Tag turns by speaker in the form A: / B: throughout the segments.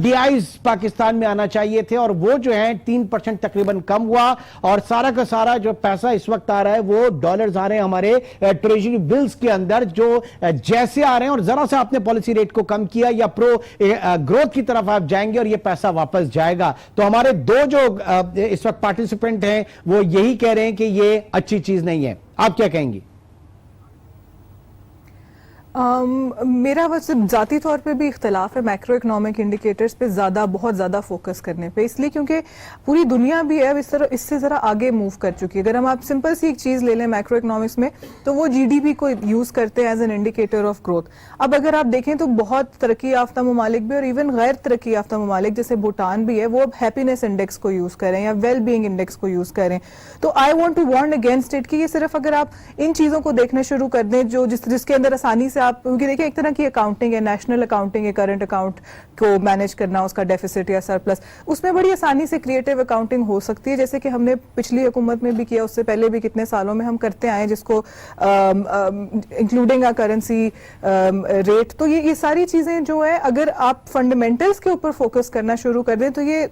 A: DIs Pakistan में आना चाहिए थे और वो जो है 3% तकरीबन कम हुआ और सारा का सारा जो पैसा इस वक्त आ रहा है वो डॉलर्स आ रहे हैं हमारे ट्रेजरी बिल्स के अंदर जो जैसे आ रहे हैं और जरा सा आपने पॉलिसी रेट को कम किया या प्रो ग्रोथ की तरफ आप जाएंगे और ये पैसा वापस जाएगा। तो हमारे दो जो इस वक्त पार्टिसिपेंट हैं वो यही कह रहे हैं कि ये अच्छी चीज नहीं है। आप क्या कहेंगी?
B: मेरा बस ज़ाती तौर पे भी इख्तलाफ है मैक्रो इकोनॉमिक इंडिकेटर्स पे बहुत ज़्यादा फोकस करने पे, इसलिए क्योंकि पूरी दुनिया भी है अब इससे ज़रा आगे मूव कर चुकी है। अगर हम आप सिंपल सी एक चीज़ ले लें मैक्रो इकोनॉमिक्स में तो वो GDP को यूज़ करते हैं as an indicator of growth. अब अगर आप देखें तो बहुत तरक्की याफ्ता ममालिक भी और इवन गैर तरक्की याफ्ता ममालिक जैसे भूटान भी है वो अब हैप्पीनेस इंडेक्स को यूज़ करें या वेल बीइंग इंडेक्स को यूज़ करें। तो I want to warn against it कि ये सिर्फ अगर आप इन चीज़ों को देखना शुरू कर दें जो जिसके अंदर आसानी से आप, क्योंकि देखिए एक तरह की अकाउंटिंग है, नेशनल अकाउंटिंग है, करंट अकाउंट को मैनेज करना, उसका डेफिसिट या सरप्लस, उसमें बड़ी आसानी से क्रिएटिव अकाउंटिंग हो सकती है जैसे कि हमने पिछली हुकूमत में भी किया, उससे पहले भी कितने सालों में हम करते आए जिसको इंक्लूडिंग अ करेंसी रेट। तो ये सारी चीजें जो है अगर आप फंडामेंटल्स के ऊपर फोकस करना शुरू कर दें तो ये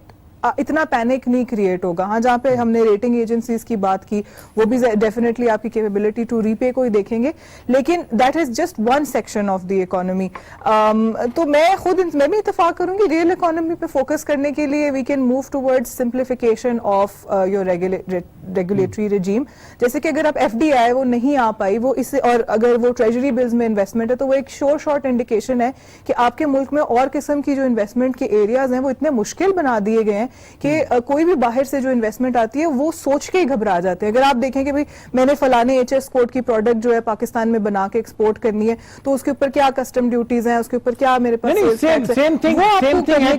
B: इतना पैनिक नहीं क्रिएट होगा। हाँ, जहाँ पे हमने रेटिंग एजेंसीज की बात की वो भी डेफिनेटली आपकी कैपेबिलिटी टू रीपे को ही देखेंगे, लेकिन that is just one section of the economy. तो मैं भी इत्तेफाक करूंगी रियल इकोनॉमी पे फोकस करने के लिए we can move towards simplification of your regulatory regime. जैसे कि अगर आप FDI वो नहीं आ पाई वो इससे, और अगर वो ट्रेजरी बिल्स में इन्वेस्टमेंट है तो वो एक शॉर्ट इंडिकेशन है कि आपके मुल्क में और किस्म की जो इन्वेस्टमेंट के एरियाज हैं वो इतने मुश्किल बना दिए गए हैं कि कोई भी बाहर से जो इन्वेस्टमेंट आती है वो सोच के ही घबरा जाते हैं। अगर आप देखें कि भाई मैंने फलाने HS कोड की प्रोडक्ट जो है पाकिस्तान में बना के एक्सपोर्ट करनी है तो उसके ऊपर क्या कस्टम ड्यूटीज हैं, उसके ऊपर क्या मेरे पास
A: सेम थिंग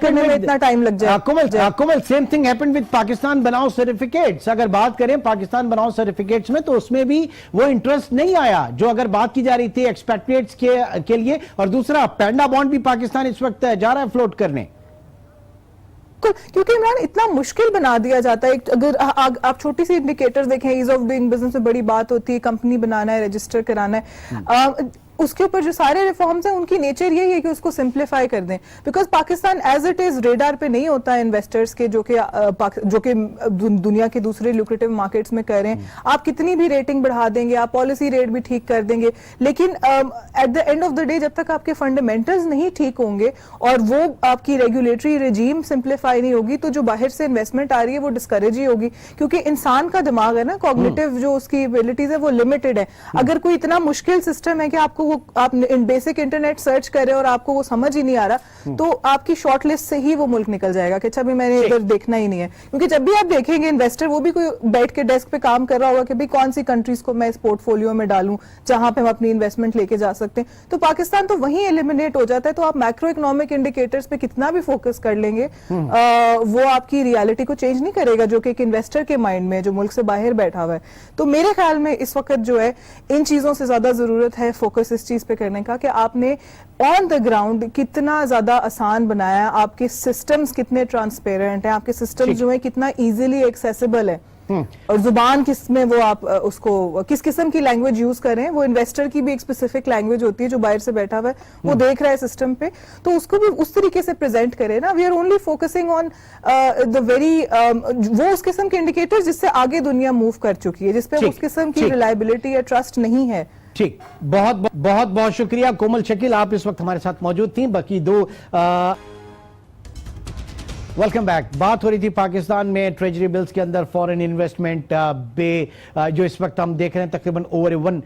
B: करने में इतना टाइम लग जाए।
A: Same thing happened with Pakistan बनाओ सर्टिफिकेट्स। अगर बात करें पाकिस्तान बनाओ सर्टिफिकेट्स में तो उसमें भी वो इंटरेस्ट नहीं आया जो अगर बात की जा रही थी एक्सपेट्रिएट्स के लिए। और दूसरा पैंडा बॉन्ड भी पाकिस्तान इस वक्त जा रहा है फ्लोट करने,
B: क्योंकि इमरान इतना मुश्किल बना दिया जाता है। अगर आप छोटी सी इंडिकेटर्स देखें, ईज ऑफ डूइंग बिजनेस में बड़ी बात होती है, कंपनी बनाना है, रजिस्टर कराना है, उसके ऊपर जो सारे रिफॉर्म्स हैं उनकी नेचर यही है कि उसको सिंप्लीफाई कर दें। Because Pakistan as it is radar पे नहीं होता है इन्वेस्टर्स के जो कि दुनिया के दूसरे ल्यूक्रेटिव मार्केट्स में कर रहे हैं। आप कितनी भी रेटिंग बढ़ा देंगे, आप पॉलिसी रेट भी ठीक कर देंगे, लेकिन at the end of the day जब तक आपके फंडामेंटल्स नहीं ठीक होंगे और वो आपकी रेगुलेटरी रिजीम सिंप्लीफाई नहीं होगी तो जो बाहर से इन्वेस्टमेंट आ रही है वो डिस्करेज ही होगी। क्योंकि इंसान का दिमाग है ना, कॉग्निटिव जो उसकी एबिलिटीज है वो लिमिटेड है। अगर कोई इतना मुश्किल सिस्टम है कि आपको आप बेसिक इंटरनेट सर्च कर रहे हैं और आपको वो समझ ही नहीं आ रहा तो आपकी शॉर्ट लिस्ट से ही वो मुल्क निकल जाएगा कि अच्छा भी मैंने इधर देखना ही नहीं है। क्योंकि जब भी आप देखेंगे इन्वेस्टर वो भी कोई बैठ के डेस्क पे काम कर रहा होगा कि भाई कौन सी कंट्रीज को मैं इस पोर्टफोलियो में डालूं जहां पे हम अपनी इन्वेस्टमेंट लेके जा सकते हैं। तो पाकिस्तान तो वहीं एलिमिनेट हो जाता है। तो आप मैक्रो इकोनॉमिक इंडिकेटर्स पे कितना भी फोकस कर लेंगे वो आपकी रियलिटी को चेंज नहीं करेगा जो कि एक इन्वेस्टर के माइंड में जो मुल्क से बाहर बैठा हुआ है। तो मेरे ख्याल में इस वक्त जो है इन चीजों से ज्यादा जरूरत है फोकस इस चीज पे करने का कि आपने ऑन द ग्राउंड कितना ज्यादा आसान बनाया, आपके सिस्टम्स कितने ट्रांसपेरेंट हैं, आपके सिस्टम्स जो है कितना इजीली एक्सेसिबल है, और जुबान किस में वो आप उसको किस किस्म की लैंग्वेज यूज करें। वो इन्वेस्टर की भी एक स्पेसिफिक लैंग्वेज होती है जो बाहर से बैठा हुआ है वो देख रहा है सिस्टम पे, तो उसको भी उस तरीके से प्रेजेंट करें ना। We are only focusing on the very वो उस किस्म के इंडिकेटर्स जिससे आगे दुनिया मूव कर चुकी है, जिसपे उस किस्म की रिलायबिलिटी या ट्रस्ट नहीं है।
A: ठीक, बहुत शुक्रिया कोमल शकील, आप इस वक्त हमारे साथ मौजूद थी। बाकी दो वेलकम बैक। बात हो रही थी पाकिस्तान में ट्रेजरी बिल्स के अंदर फॉरेन इन्वेस्टमेंट जो इस वक्त हम देख रहे हैं तकरीबन ओवर 1